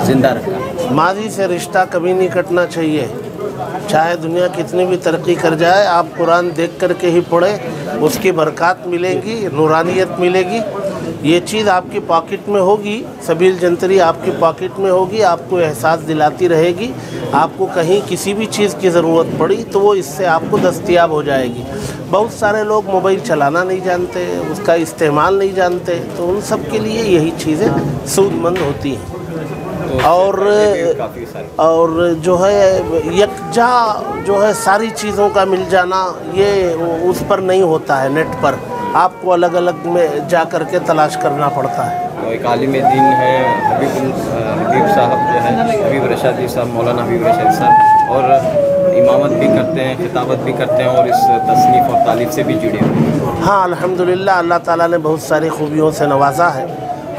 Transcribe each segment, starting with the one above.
जिंदा रखा। माजी से रिश्ता कभी नहीं कटना चाहिए, चाहे दुनिया कितनी भी तरक्की कर जाए। आप कुरान देख कर के ही पढ़े, उसकी बरकत मिलेगी, नूरानियत मिलेगी। ये चीज़ आपकी पॉकेट में होगी, सबील जंतरी आपकी पॉकेट में होगी, आपको एहसास दिलाती रहेगी। आपको कहीं किसी भी चीज़ की ज़रूरत पड़ी तो वो इससे आपको दस्तयाब हो जाएगी। बहुत सारे लोग मोबाइल चलाना नहीं जानते, उसका इस्तेमाल नहीं जानते, तो उन सब के लिए यही चीज़ें सूदमंद होती हैं। और जो है यकजा जो है सारी चीज़ों का मिल जाना, ये उस पर नहीं होता है। नेट पर आपको अलग अलग में जा कर के तलाश करना पड़ता है। तो एक आलिम दीन है हबीब साहब, जो है हबीब रशादी साहब, मौलाना हबीब रशादी साहब, और इमामत भी करते हैं, खिताबत भी करते हैं और इस तसनीफ़ और तालीफ से भी जुड़े हुए हैं। हाँ, अल्हम्दुलिल्लाह, अल्लाह ताला ने बहुत सारी खूबियों से नवाजा है।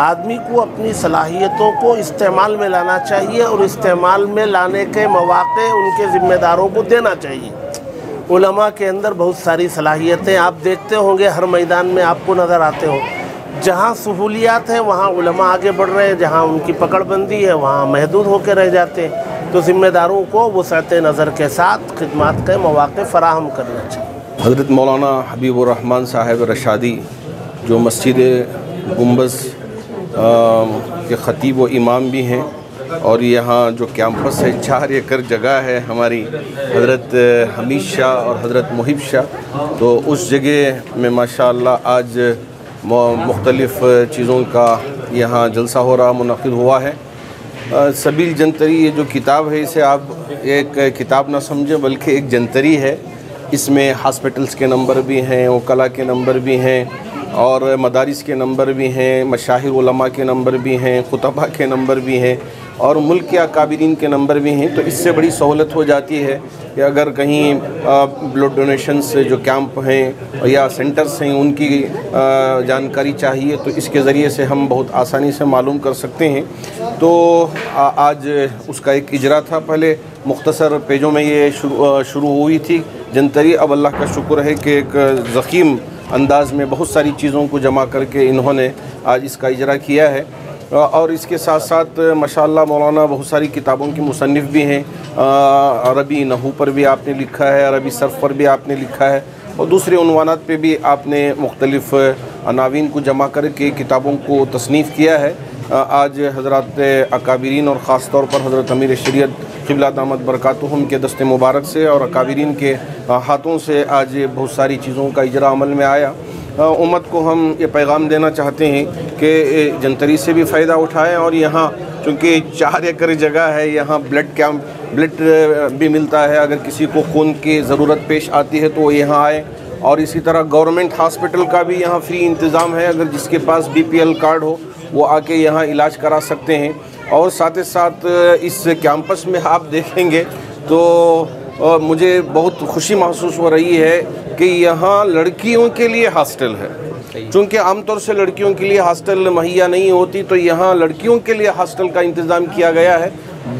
आदमी को अपनी सलाहियतों को इस्तेमाल में लाना चाहिए और इस्तेमाल में लाने के मौक़े उनके ज़िम्मेदारों को देना चाहिए। उलमा के अंदर बहुत सारी सलाहियतें आप देखते होंगे, हर मैदान में आपको नज़र आते हो। जहाँ सहूलियात हैं वहाँ उलमा आगे बढ़ रहे हैं, जहाँ उनकी पकड़बंदी है वहाँ महदूद होकर रह जाते हैं। तो ज़िम्मेदारों को वसअत नज़र के साथ खिदमत के मौक़े फ़राहम करना चाहिए। हज़रत मौलाना हबीबुर रहमान साहब रशादी, जो मस्जिद गुंबज़ के ख़तीब व इमाम भी हैं, और यहाँ जो कैंपस है 4 एकड़ जगह है हमारी, हज़रत हमीद शाह और हज़रत मुहिब शाह, तो उस जगह में माशाअल्लाह आज मुख्तलिफ़ चीज़ों का यहाँ जलसा हो रहा, मुनक़िद हुआ है। सबील जंतरी ये जो किताब है, इसे आप एक किताब ना समझें बल्कि एक जंतरी है। इसमें हॉस्पिटल्स के नंबर भी हैं, वकला के नंबर भी हैं, और मदारिस के नंबर भी हैं, मशाहिर उलमा के नंबर भी हैं, खुतबा के नंबर भी हैं, और मुल्क के अकाबिरीन के नंबर भी हैं। तो इससे बड़ी सहूलत हो जाती है कि अगर कहीं ब्लड डोनेशन से जो कैंप हैं या सेंटर्स हैं उनकी जानकारी चाहिए तो इसके ज़रिए से हम बहुत आसानी से मालूम कर सकते हैं। तो आज उसका एक इजरा था, पहले मुख्तसर पेजों में ये शुरू हुई थी जंतरी। अब अल्लाह का शुक्र है कि एक ज़ख़ीम अंदाज़ में बहुत सारी चीज़ों को जमा करके इन्होंने आज इसका इजरा किया है। और इसके साथ साथ माशाअल्लाह मौलाना बहुत सारी किताबों की मुसन्निफ़ भी हैं। अरबी नहू पर भी आपने लिखा है, अरबी सर्फ़ पर भी आपने लिखा है, और दूसरे उन्वानात पे भी आपने मुख्तलिफ़ अनावीन को जमा करके किताबों को तसनीफ़ किया है। आज हज़रात अकाबिरीन और ख़ास तौर पर हज़रत अमीर शरीयत क़िबला दामत बरकातुहुम के दस्ते मुबारक से और अकाबिरीन के हाथों से आज बहुत सारी चीज़ों का इजरा अमल में आया। उम्मत को हम ये पैगाम देना चाहते हैं कि जंतरी से भी फ़ायदा उठाएं, और यहाँ चूँकि 4 एकड़ जगह है, यहाँ ब्लड भी मिलता है। अगर किसी को खून की ज़रूरत पेश आती है तो वो यहाँ आए। और इसी तरह गवर्नमेंट हॉस्पिटल का भी यहाँ फ्री इंतज़ाम है, अगर जिसके पास BPL कार्ड हो वो आके यहाँ इलाज करा सकते हैं। और साथ ही साथ इस कैंपस में आप देखेंगे तो मुझे बहुत खुशी महसूस हो रही है कि यहाँ लड़कियों के लिए हॉस्टल है। चूँकि आमतौर से लड़कियों के लिए हॉस्टल मुहैया नहीं होती, तो यहाँ लड़कियों के लिए हॉस्टल का इंतज़ाम किया गया है।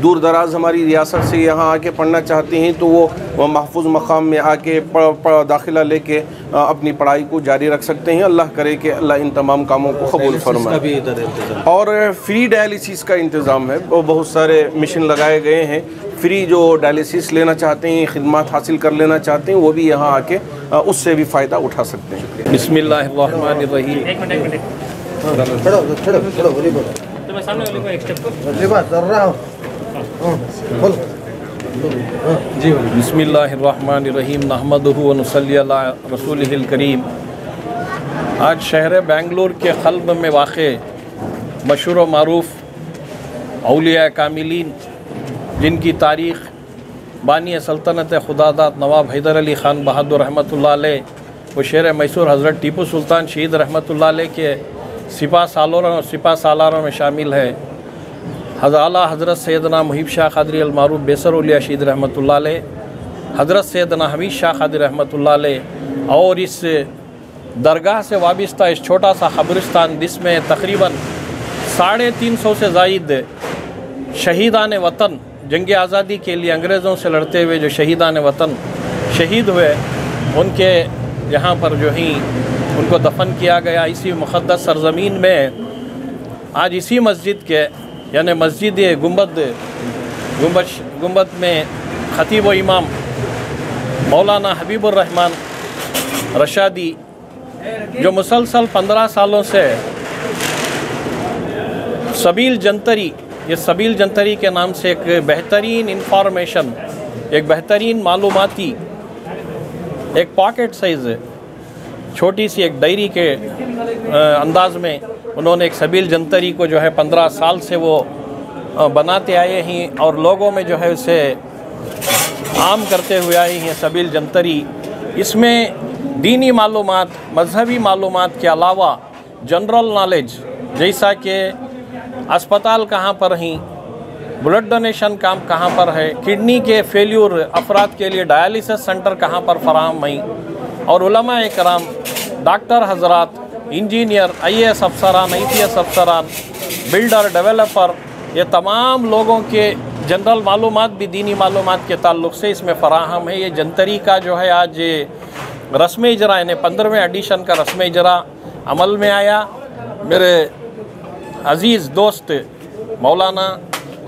दूर दराज हमारी रियासत से यहाँ आके पढ़ना चाहते हैं तो वो महफूज मकाम में आके दाखिला लेके अपनी पढ़ाई को जारी रख सकते हैं। अल्लाह करे कि अल्लाह इन तमाम कामों को कबूल फरमाए। और फ्री डायलिसिस का इंतज़ाम है, वो बहुत सारे मशीन लगाए गए हैं। फ्री जो डायलिसिस लेना चाहते हैं, खिदमत हासिल कर लेना चाहते हैं, वो भी यहाँ आके उससे भी फ़ायदा उठा सकते हैं। बिस्मिल्लाहिर्रहमानिर्रहीम। बिस्मिल्लाहिर्रहमानिर्रहीम। नहमदुहु व नुसल्ली अला रसूलिहिल करीम। आज शहर बेंगलोर के क़ल्ब में वाक़े मशहूर व मारूफ़ औलिया कामिलीन, जिनकी तारीख़ बानी सल्तनत खुदादात नवाब हैदर अली ख़ान बहादुर रहमतुल्लाह अलैह व शेर मैसूर हज़रत टीपू सुल्तान शहीद रहमतुल्लाह अलैह के सिपा सालारों में शामिल है। आला हज़रत सैयदना मुहिब शाह क़ादरी अल-मारूफ़ बेसर औलिया शहीद रहमतुल्लाह अलैह, हज़रत सैयदना हमीद शाह क़ादरी रहमतुल्लाह अलैह, और इस दरगाह से वाबस्ता इस छोटा सा क़ब्रिस्तान जिसमें तकरीबन 350 से ज़ायद शहीदान वतन जंग आज़ादी के लिए अंग्रेज़ों से लड़ते हुए जो शहीदान वतन शहीद हुए, उनके यहाँ पर जो ही उनको दफन किया गया। इसी मुक़द्दस सरज़मीन में आज इसी मस्जिद के यानी मस्जिद गुंबद में ख़तीब व इमाम मौलाना हबीबुर रहमान रशादी जो मुसलसल 15 सालों से सबील जंतरी, ये सबील जंतरी के नाम से एक बेहतरीन इंफॉर्मेशन, एक बेहतरीन मालूमाती, एक पॉकेट साइज़ छोटी सी एक डायरी के अंदाज में उन्होंने एक सबील जंतरी को जो है 15 साल से वो बनाते आए हैं और लोगों में जो है उसे आम करते हुए आए हैं सबील जंतरी। इसमें दीनी मालूमात, मजहबी मालूमात के अलावा जनरल नॉलेज, जैसा कि अस्पताल कहाँ पर हैं, ब्लड डोनेशन काम कहाँ पर है, किडनी के फेल्यूर अफराद के लिए डायलिसिस सेंटर कहाँ पर फराहम हैं, और उलमा इकराम, डॉक्टर हजरात, इंजीनियर, IAS अफसरान, IPS अफसरान, बिल्डर, डेवलपर, ये तमाम लोगों के जनरल मालूमात भी दीनी मालूमात के ताल्लुक़ से इसमें फ़राहम है। ये जंतरी का जो है आज रस्म इजरा यानी 15वें एडिशन का रस्म इजरा अमल में आया। मेरे अज़ीज़ दोस्त मौलाना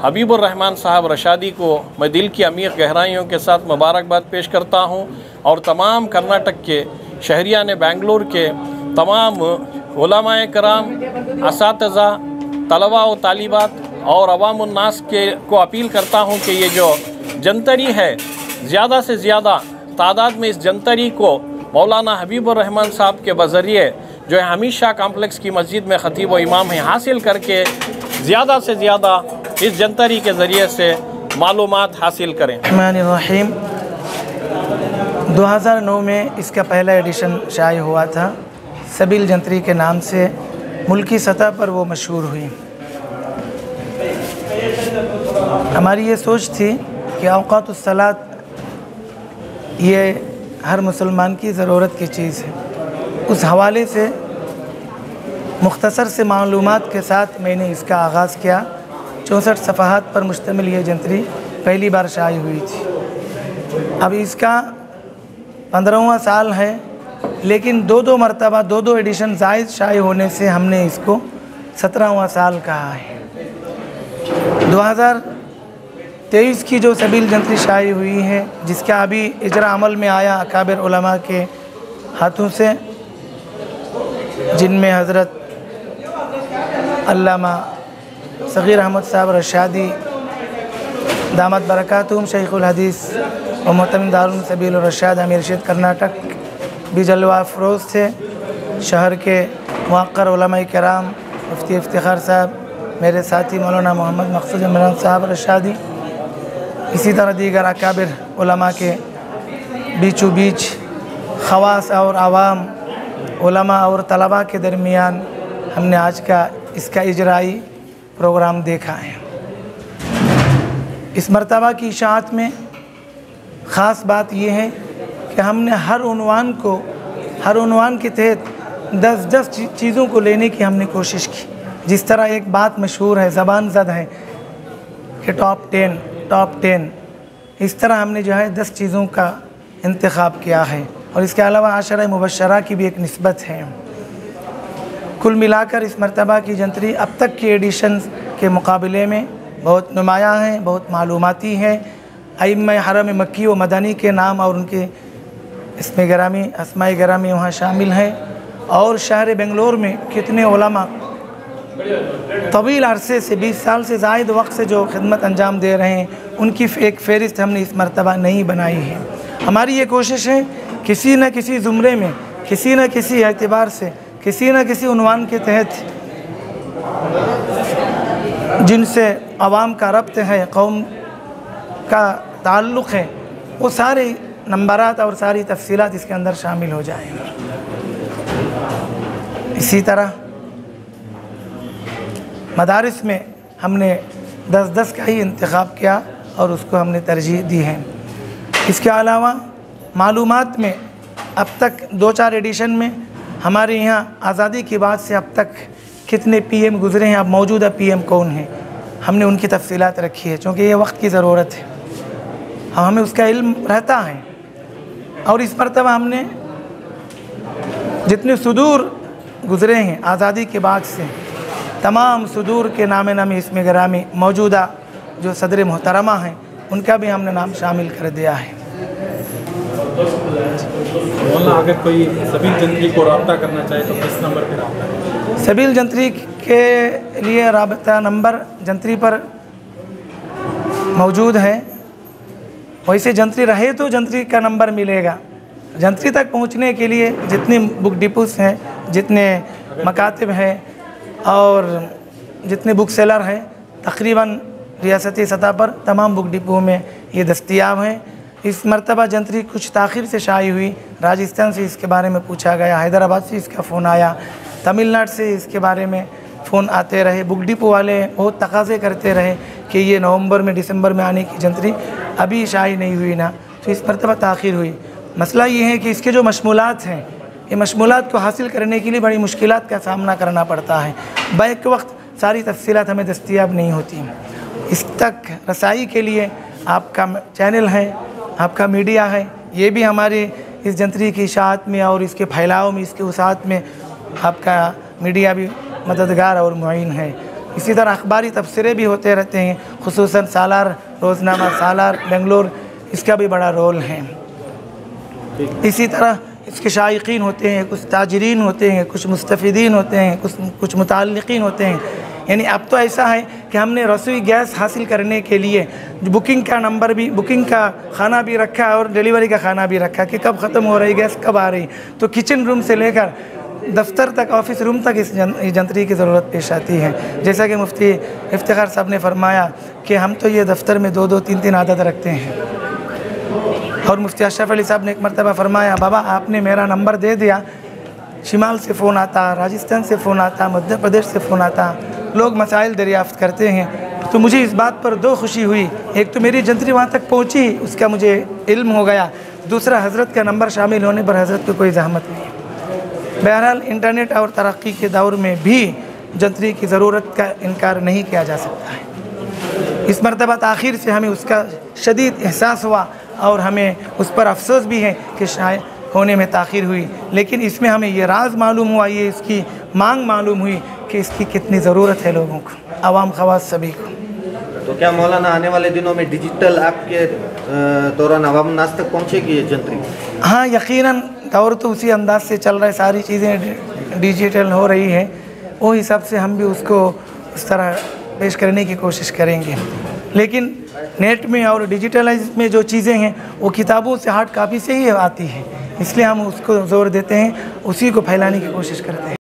हबीबुर रहमान साहब रशादी को मैं दिल की अमीर गहराइयों के साथ मुबारकबाद पेश करता हूँ और तमाम कर्नाटक के शहरियान बेंगलुरु के तमाम उलमाए कराम, असातिज़ा, तलबा व तालिबात और अवामुन्नास को अपील करता हूँ कि ये जो जंतरी है, ज़्यादा से ज़्यादा तादाद में इस जंतरी को मौलाना हबीबुर रहमान साहब के बज़रिए जो है हमीशा कॉम्प्लेक्स की मस्जिद में ख़तीब व इमाम हैं हासिल करके ज़्यादा से ज़्यादा इस जंतरी के ज़रिए से मालूमात हासिल करें। रहमान 2009 में इसका पहला एडिशन शाये हुआ था। सबील जंतरी के नाम से मुल्की सतह पर वो मशहूर हुई। हमारी ये सोच थी कि औक़ातुस सलात ये हर मुसलमान की ज़रूरत की चीज़ है। उस हवाले से मुख्तसर से मालूमात के साथ मैंने इसका आगाज़ किया। 64 सफ़हात पर मुश्तमिल ये जंतरी पहली बार शाये हुई थी। अब इसका 15वां साल है, लेकिन दो मरतबा दो एडिशन ज़ायद शाये होने से हमने इसको 17वां साल कहा है। 2023 की जो सबील जंतरी शाये हुई है, जिसका अभी इजरा अमल में आया अकाबिर उलमा के हाथों से, जिनमें हज़रत अल्लामा सग़ीर अहमद साहब रशादी दामत बरकातुहुम शेखुल हदीस व मुहतमिम दारुल सबील रशाद अमीर रशीद कर्नाटक भी जलवा अफरोज़ थे। शहर के मुअक्कर उलमा किराम मुफ्ती इफ्तिखार साहब, मेरे साथी मौलाना मोहम्मद मक़सूद इमरान साहब रशादी, इसी तरह दीगर अकाबिर उलमा के बीचों बीच ख़वास और आवाम, उलमा और तलबा के दरमियान हमने आज का इसका इजराई प्रोग्राम देखा है। इस मरतबा की इशाअत में ख़ास बात यह है कि हमने हर उन्वान के तहत 10 चीज़ों को लेने की हमने कोशिश की। जिस तरह एक बात मशहूर है, ज़बान ज़द है कि टॉप 10, इस तरह हमने जो है 10 चीज़ों का इंतखाब किया है और इसके अलावा आशरा मुबशरा की भी एक निस्बत है। कुल मिलाकर इस मरतबा की जंतरी अब तक के एडिशन के मुकाबले में बहुत नुमायाँ हैं, बहुत मालूमाती हैं। अइम्मा हरम मक्की व मदनी के नाम और उनके अस्माए गिरामी वहाँ शामिल हैं और शहर बेंगलोर में कितने उलमा तवील अरसे से 20 साल से ज़ायद वक्त से जो खिदमत अंजाम दे रहे हैं, उनकी एक फ़हरिस्त हमने इस मरतबा नहीं बनाई है। हमारी ये कोशिश है किसी न किसी ज़ुमरे में, किसी न किसी एतबार से, किसी न किसी उन्वान के तहत जिनसे आवाम का रब्त है, कौम का ताल्लुक़ है, वो सारे नंबरात और सारी तफसीलात इसके अंदर शामिल हो जाएँ। इसी तरह मदारिस में हमने 10 का ही इंतखाब किया और उसको हमने तरजीह दी है। इसके अलावा मालूमात में अब तक 2-4 एडिशन में हमारे यहाँ आज़ादी के बाद से अब तक कितने PM गुज़रे हैं, अब मौजूदा PM कौन हैं, हमने उनकी तफसीलात रखी है, चूँकि ये वक्त की ज़रूरत है, हमें उसका इल्म रहता है। और इस मरतबा हमने जितने सुदूर गुज़रे हैं आज़ादी के बाद से, तमाम सुदूर के नामे नामी इसमें गिरामी मौजूदा जो सदर मोहतरमा हैं उनका भी हमने नाम शामिल कर दिया है। अगर कोई सबील जंत्री को रब्ता करना चाहे तो किस नंबर पर रब्ता करें? सबील जंत्री के लिए राबता नंबर जंत्री पर मौजूद है। वैसे जंत्री रहे तो जंत्री का नंबर मिलेगा। जंत्री तक पहुंचने के लिए जितनी बुक डिपोस हैं, जितने मकातिब हैं और जितने बुक सेलर हैं, तकरीबन रियासती सतह पर तमाम बुक डिपो में ये दस्तयाब हैं। इस मरतबा जंत्री कुछ ताख़िर से शाई हुई। राजस्थान से इसके बारे में पूछा गया, हैदराबाद से इसका फ़ोन आया, तमिलनाडु से इसके बारे में फ़ोन आते रहे। बुक डिपो वाले बहुत तकाज़े करते रहे कि ये नवंबर में दिसंबर में आने की जंत्री अभी शाई नहीं हुई ना, तो इस मरतबा ताख़िर हुई। मसला ये है कि इसके जो मशमूलात हैं, ये मशमूलात को हासिल करने के लिए बड़ी मुश्किलात का सामना करना पड़ता है। बैक वक्त सारी तफसीलात हमें दस्तयाब नहीं होती। इस तक रसाई के लिए आपका चैनल है, आपका मीडिया है, ये भी हमारे इस जंत्री की इशाअत में और इसके फैलाव में, इसके वसाअत में आपका मीडिया भी मददगार और मुइन है। इसी तरह अखबारी तबसरे भी होते रहते हैं, खुसूसन सालार रोज़नामा सालार बेंगलोर, इसका भी बड़ा रोल है। इसी तरह इसके शायकीन होते हैं, कुछ ताजरीन होते हैं, कुछ मुस्तफ़ीदीन होते हैं, कुछ मुताल्लिक़ीन होते हैं। यानी अब तो ऐसा है कि हमने रसोई गैस हासिल करने के लिए बुकिंग का नंबर भी, बुकिंग का खाना भी रखा और डिलीवरी का खाना भी रखा कि कब ख़त्म हो रही गैस, कब आ रही। तो किचन रूम से लेकर दफ्तर तक, ऑफिस रूम तक इस जंत्री की ज़रूरत पेश आती है। जैसा कि मुफ्ती इफ्तिखार साहब ने फरमाया कि हम तो ये दफ्तर में 2-2, 3-3 आदत रखते हैं। और मुफ्ती अशरफ अली साहब ने एक मरतबा फरमाया, बाबा आपने मेरा नंबर दे दिया, शिमाल से फ़ोन आता, राजस्थान से फ़ोन आता, मध्य प्रदेश से फ़ोन आता, लोग मसाइल दरियाफ़्त करते हैं। तो मुझे इस बात पर 2 खुशी हुई, एक तो मेरी जंत्री वहाँ तक पहुँची, उसका मुझे इल्म हो गया, दूसरा हज़रत का नंबर शामिल होने पर हज़रत को कोई ज़हमत नहीं। बहरहाल इंटरनेट और तरक्की के दौर में भी जंत्री की ज़रूरत का इनकार नहीं किया जा सकता है। इस मरतबा ताख़ीर से हमें उसका शदीद एहसास हुआ और हमें उस पर अफसोस भी है कि शायद होने में ताख़ीर हुई, लेकिन इसमें हमें ये राज मालूम हुआ, ये इसकी मांग मालूम हुई कि इसकी कितनी ज़रूरत है लोगों को, आवाम ख़वास सभी को। तो क्या मौलाना आने वाले दिनों में डिजिटल आपके दौरान आवाम नाज तक पहुँचेगी ये जंत्री? हाँ यकीनन, दौर तो उसी अंदाज से चल रहा है, सारी चीज़ें डिजिटल हो रही है, वो हिसाब से हम भी उसको उस तरह पेश करने की कोशिश करेंगे। लेकिन नेट में और डिजिटलाइज में जो चीज़ें हैं वो किताबों से, हार्ड कापी से ही आती है, इसलिए हम उसको ज़ोर देते हैं, उसी को फैलाने की कोशिश करते हैं।